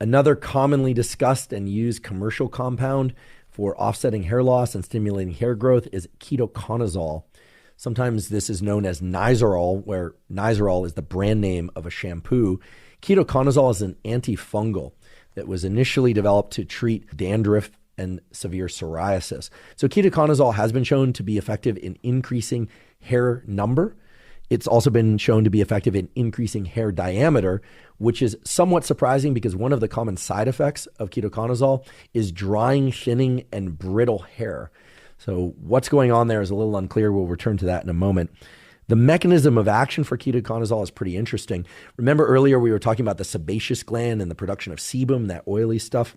Another commonly discussed and used commercial compound for offsetting hair loss and stimulating hair growth is ketoconazole. Sometimes this is known as Nizoral, where Nizoral is the brand name of a shampoo. Ketoconazole is an antifungal that was initially developed to treat dandruff and severe psoriasis. So ketoconazole has been shown to be effective in increasing hair number. It's also been shown to be effective in increasing hair diameter, which is somewhat surprising because one of the common side effects of ketoconazole is drying, thinning, and brittle hair. So what's going on there is a little unclear. We'll return to that in a moment. The mechanism of action for ketoconazole is pretty interesting. Remember earlier we were talking about the sebaceous gland and the production of sebum, that oily stuff,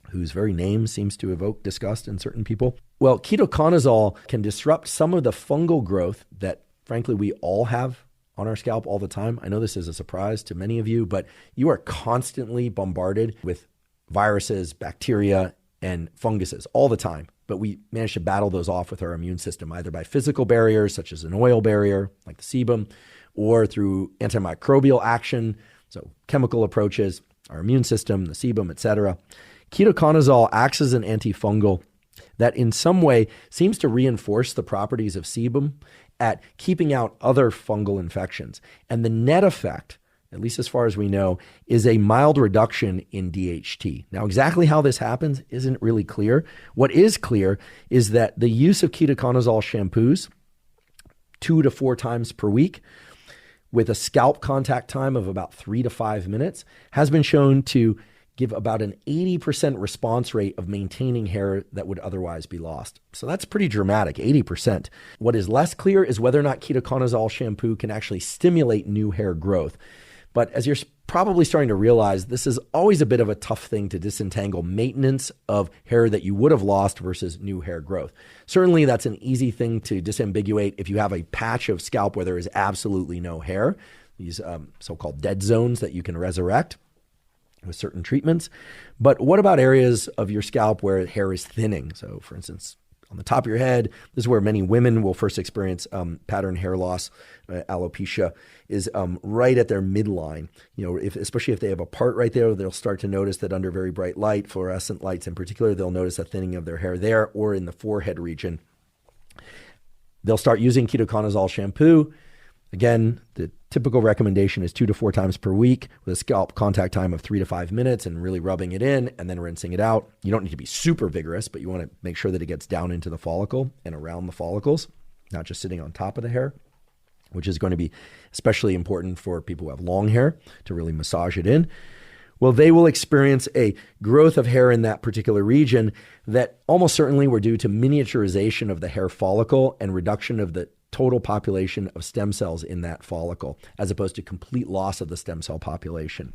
whose very name seems to evoke disgust in certain people. Well, ketoconazole can disrupt some of the fungal growth that frankly, we all have on our scalp all the time. I know this is a surprise to many of you, but you are constantly bombarded with viruses, bacteria, and funguses all the time. But we manage to battle those off with our immune system, either by physical barriers, such as an oil barrier, like the sebum, or through antimicrobial action, so chemical approaches, our immune system, the sebum, etc. Ketoconazole acts as an antifungal that in some way seems to reinforce the properties of sebum at keeping out other fungal infections. And the net effect, at least as far as we know, is a mild reduction in DHT. Now, exactly how this happens isn't really clear. What is clear is that the use of ketoconazole shampoos 2 to 4 times per week with a scalp contact time of about 3 to 5 minutes has been shown to give about an 80% response rate of maintaining hair that would otherwise be lost. So that's pretty dramatic, 80%. What is less clear is whether or not ketoconazole shampoo can actually stimulate new hair growth. But as you're probably starting to realize, this is always a bit of a tough thing to disentangle maintenance of hair that you would have lost versus new hair growth. Certainly that's an easy thing to disambiguate if you have a patch of scalp where there is absolutely no hair, these so-called dead zones that you can resurrect with certain treatments. But what about areas of your scalp where hair is thinning? So for instance, on the top of your head, this is where many women will first experience pattern hair loss. Alopecia is right at their midline. You know, especially if they have a part right there, they'll start to notice that under very bright light, fluorescent lights in particular, they'll notice a thinning of their hair there, or in the forehead region. They'll start using ketoconazole shampoo. Again, the typical recommendation is 2 to 4 times per week with a scalp contact time of 3 to 5 minutes and really rubbing it in and then rinsing it out. You don't need to be super vigorous, but you want to make sure that it gets down into the follicle and around the follicles, not just sitting on top of the hair, which is going to be especially important for people who have long hair to really massage it in. Well, they will experience a growth of hair in that particular region that almost certainly were due to miniaturization of the hair follicle and reduction of the total population of stem cells in that follicle, as opposed to complete loss of the stem cell population.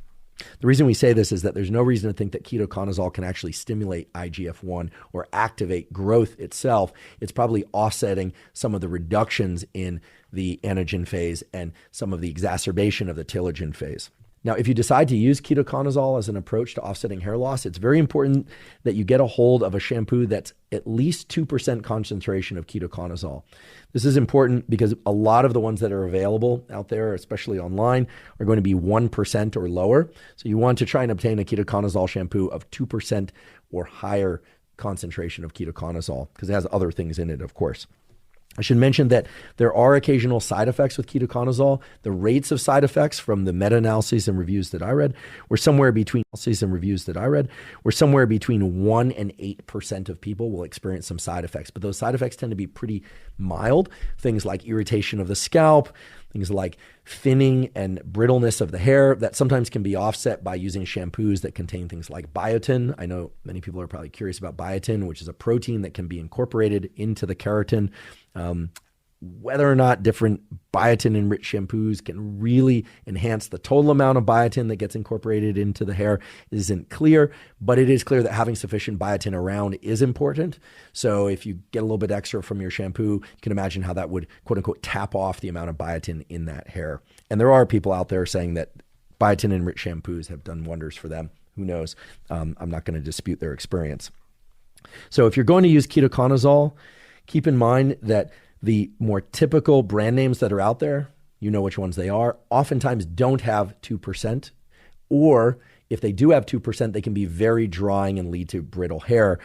The reason we say this is that there's no reason to think that ketoconazole can actually stimulate IGF-1 or activate growth itself. It's probably offsetting some of the reductions in the anagen phase and some of the exacerbation of the telogen phase. Now, if you decide to use ketoconazole as an approach to offsetting hair loss, it's very important that you get a hold of a shampoo that's at least 2% concentration of ketoconazole. This is important because a lot of the ones that are available out there, especially online, are going to be 1% or lower. So you want to try and obtain a ketoconazole shampoo of 2% or higher concentration of ketoconazole because it has other things in it, of course. I should mention that there are occasional side effects with ketoconazole. The rates of side effects from the meta-analyses and reviews that I read were somewhere between 1 and 8% of people will experience some side effects. But those side effects tend to be pretty mild. Things like irritation of the scalp, things like thinning and brittleness of the hair that sometimes can be offset by using shampoos that contain things like biotin. I know many people are probably curious about biotin, which is a protein that can be incorporated into the keratin. Whether or not different biotin-enriched shampoos can really enhance the total amount of biotin that gets incorporated into the hair isn't clear, but it is clear that having sufficient biotin around is important. So if you get a little bit extra from your shampoo, you can imagine how that would, quote unquote, tap off the amount of biotin in that hair. And there are people out there saying that biotin-enriched shampoos have done wonders for them. Who knows? I'm not going to dispute their experience. So if you're going to use ketoconazole, keep in mind that the more typical brand names that are out there, you know which ones they are, oftentimes don't have 2%, or if they do have 2%, they can be very drying and lead to brittle hair.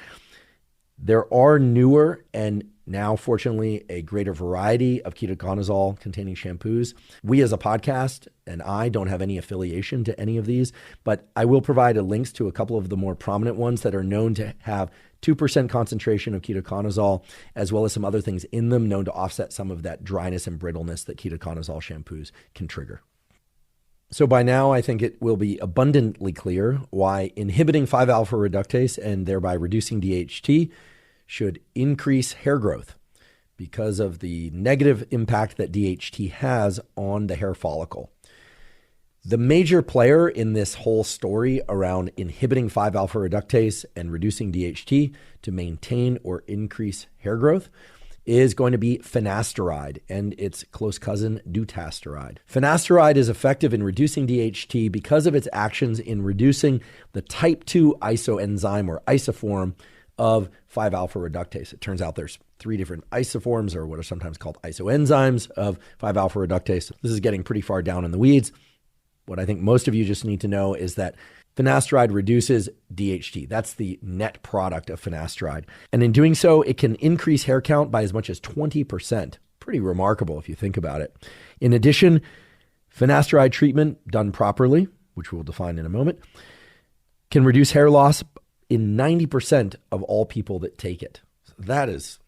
There are newer and now, fortunately, a greater variety of ketoconazole-containing shampoos. We as a podcast and I don't have any affiliation to any of these, but I will provide links to a couple of the more prominent ones that are known to have 2% concentration of ketoconazole, as well as some other things in them known to offset some of that dryness and brittleness that ketoconazole shampoos can trigger. So by now, I think it will be abundantly clear why inhibiting 5-alpha reductase and thereby reducing DHT should increase hair growth because of the negative impact that DHT has on the hair follicle. The major player in this whole story around inhibiting 5-alpha reductase and reducing DHT to maintain or increase hair growth is going to be finasteride and its close cousin dutasteride. Finasteride is effective in reducing DHT because of its actions in reducing the type 2 isoenzyme or isoform of 5-alpha reductase. It turns out there's 3 different isoforms, or what are sometimes called isoenzymes, of 5-alpha reductase. This is getting pretty far down in the weeds. What I think most of you just need to know is that finasteride reduces DHT. That's the net product of finasteride. And in doing so, it can increase hair count by as much as 20%. Pretty remarkable if you think about it. In addition, finasteride treatment done properly, which we'll define in a moment, can reduce hair loss in 90% of all people that take it. So that is,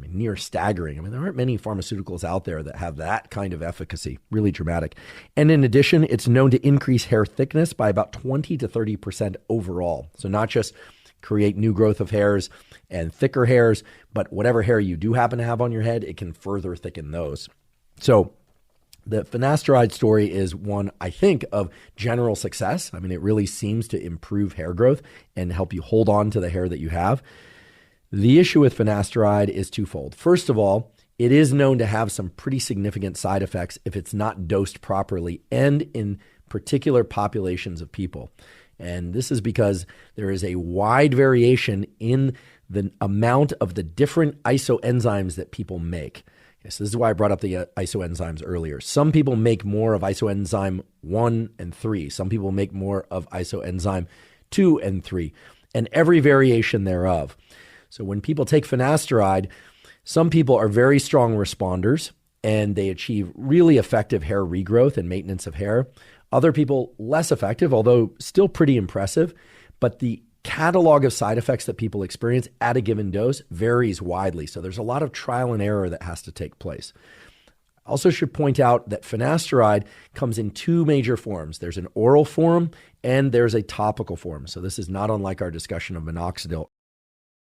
near staggering. There aren't many pharmaceuticals out there that have that kind of efficacy, really dramatic. And in addition, it's known to increase hair thickness by about 20 to 30% overall. So not just create new growth of hairs and thicker hairs, but whatever hair you do happen to have on your head, it can further thicken those. So the finasteride story is one, I think, of general success. It really seems to improve hair growth and help you hold on to the hair that you have. The issue with finasteride is twofold. First of all, it is known to have some pretty significant side effects if it's not dosed properly and in particular populations of people. And this is because there is a wide variation in the amount of the different isoenzymes that people make. Yes, this is why I brought up the isoenzymes earlier. Some people make more of isoenzyme 1 and 3. Some people make more of isoenzyme 2 and 3, and every variation thereof. So when people take finasteride, some people are very strong responders, and they achieve really effective hair regrowth and maintenance of hair. Other people, less effective, although still pretty impressive, but the catalog of side effects that people experience at a given dose varies widely. So there's a lot of trial and error that has to take place. I also should point out that finasteride comes in 2 major forms. There's an oral form and there's a topical form. So this is not unlike our discussion of minoxidil